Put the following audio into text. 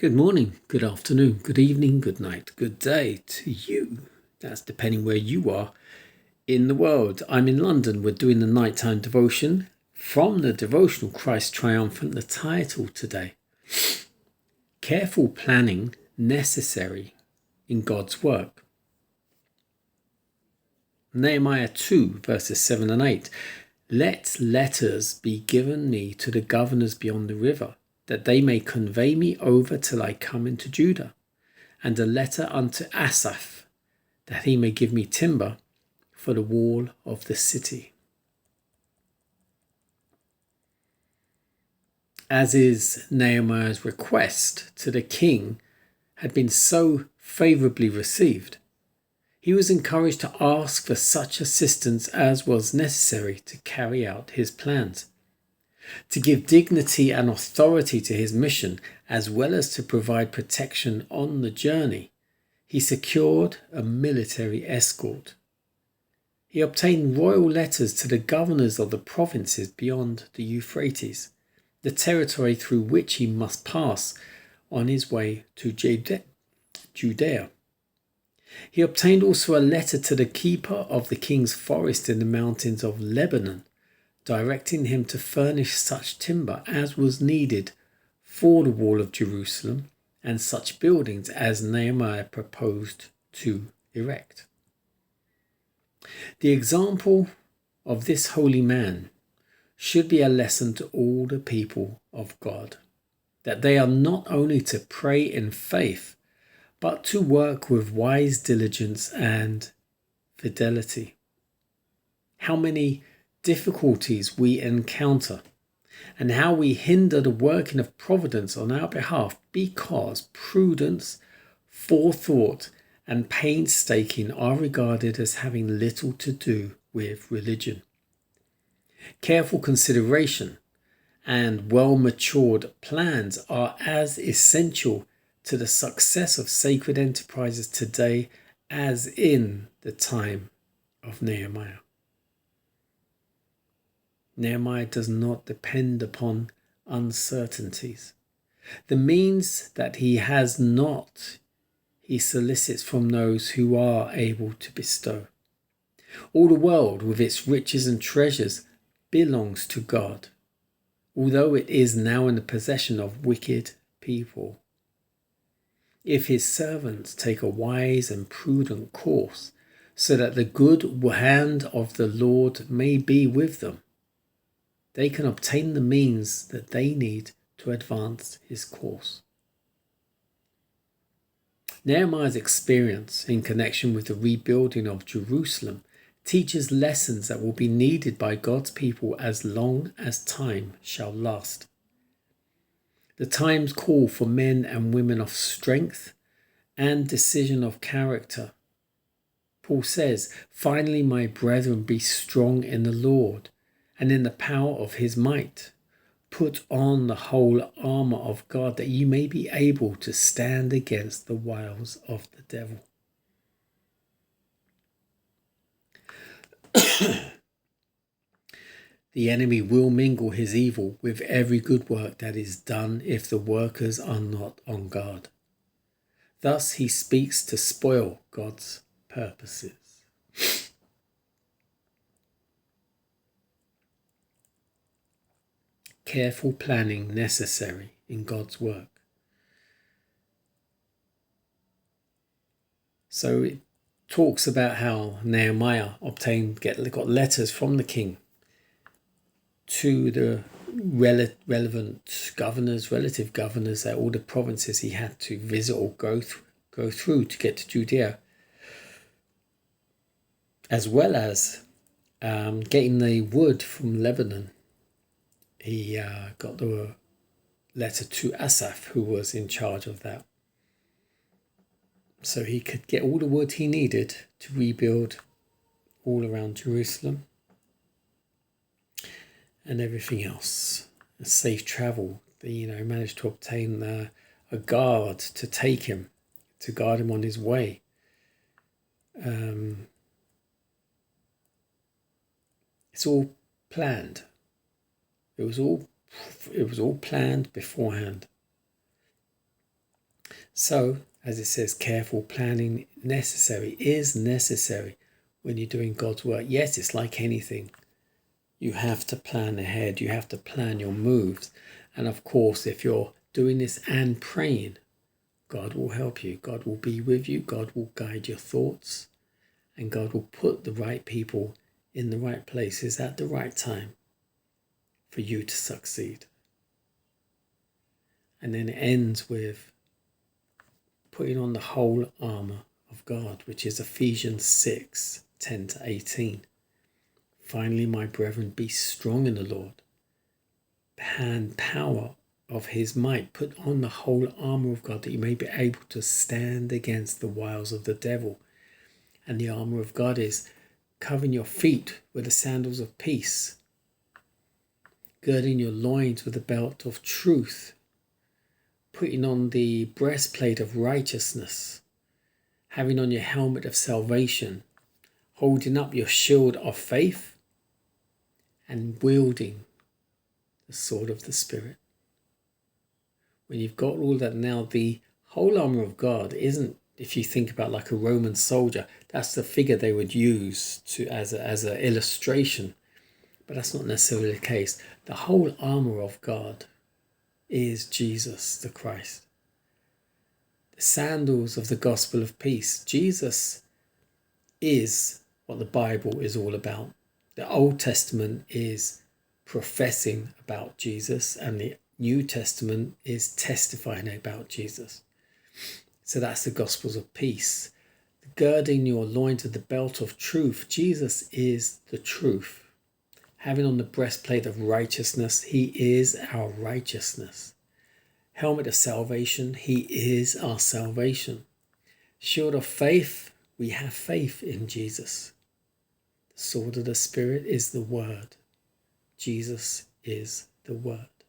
Good morning, good afternoon, good evening, good night, good day to you. That's depending where you are in the world. I'm in London. We're doing the nighttime devotion from the devotional Christ Triumphant. The title today, Careful Planning Necessary in God's Work. Nehemiah 2 verses 7 and 8. Let letters be given me to the governors beyond the river, that they may convey me over till I come into Judah, and a letter unto Asaph, that he may give me timber for the wall of the city. As is Nehemiah's request to the king had been so favorably received, he was encouraged to ask for such assistance as was necessary to carry out his plans, to give dignity and authority to his mission, as well as to provide protection on the journey. He secured a military escort. He obtained royal letters to the governors of the provinces beyond the Euphrates, the territory through which he must pass on his way to Judea. He obtained also a letter to the keeper of the king's forest in the mountains of Lebanon, directing him to furnish such timber as was needed for the wall of Jerusalem and such buildings as Nehemiah proposed to erect. The example of this holy man should be a lesson to all the people of God, that they are not only to pray in faith, but to work with wise diligence and fidelity. How many difficulties we encounter, and how we hinder the working of providence on our behalf because prudence, forethought, and painstaking are regarded as having little to do with religion. Careful consideration and well-matured plans are as essential to the success of sacred enterprises today as in the time of Nehemiah. Nehemiah does not depend upon uncertainties. The means that he has not, he solicits from those who are able to bestow. All the world with its riches and treasures belongs to God, although it is now in the possession of wicked people. If his servants take a wise and prudent course, so that the good hand of the Lord may be with them, they can obtain the means that they need to advance his course. Nehemiah's experience in connection with the rebuilding of Jerusalem teaches lessons that will be needed by God's people as long as time shall last. The times call for men and women of strength and decision of character. Paul says, "Finally, my brethren, be strong in the Lord and in the power of his might. Put on the whole armour of God, that you may be able to stand against the wiles of the devil." The enemy will mingle his evil with every good work that is done if the workers are not on guard. Thus he speaks to spoil God's purposes. Careful planning necessary in God's work. So it talks about how Nehemiah got letters from the king to the relative governors at all the provinces he had to visit or go through to get to Judea, as well as getting the wood from Lebanon. He got the letter to Asaph, who was in charge of that, so he could get all the wood he needed to rebuild all around Jerusalem and everything else. A safe travel. He managed to obtain a guard to take him, to guard him on his way. It's all planned. It was all planned beforehand. So, as it says, careful planning is necessary when you're doing God's work. Yes, it's like anything. You have to plan ahead. You have to plan your moves. And of course, if you're doing this and praying, God will help you. God will be with you. God will guide your thoughts. And God will put the right people in the right places at the right time for you to succeed. And then it ends with putting on the whole armour of God, which is Ephesians 6:10-18. Finally, my brethren, be strong in the Lord. And power of his might, put on the whole armour of God, that you may be able to stand against the wiles of the devil. And the armour of God is covering your feet with the sandals of peace, girding your loins with the belt of truth, putting on the breastplate of righteousness, having on your helmet of salvation, holding up your shield of faith, and wielding the sword of the Spirit. When you've got all that, now the whole armour of God isn't, if you think about like a Roman soldier, that's the figure they would use to as an illustration, but that's not necessarily the case. The whole armour of God is Jesus the Christ. The sandals of the gospel of peace. Jesus is what the Bible is all about. The Old Testament is professing about Jesus, and the New Testament is testifying about Jesus. So that's the gospels of peace. Girding your loins with the belt of truth. Jesus is the truth. Having on the breastplate of righteousness. He is our righteousness. Helmet of salvation. He is our salvation. Shield of faith. We have faith in Jesus. The sword of the Spirit is the word. Jesus is the word.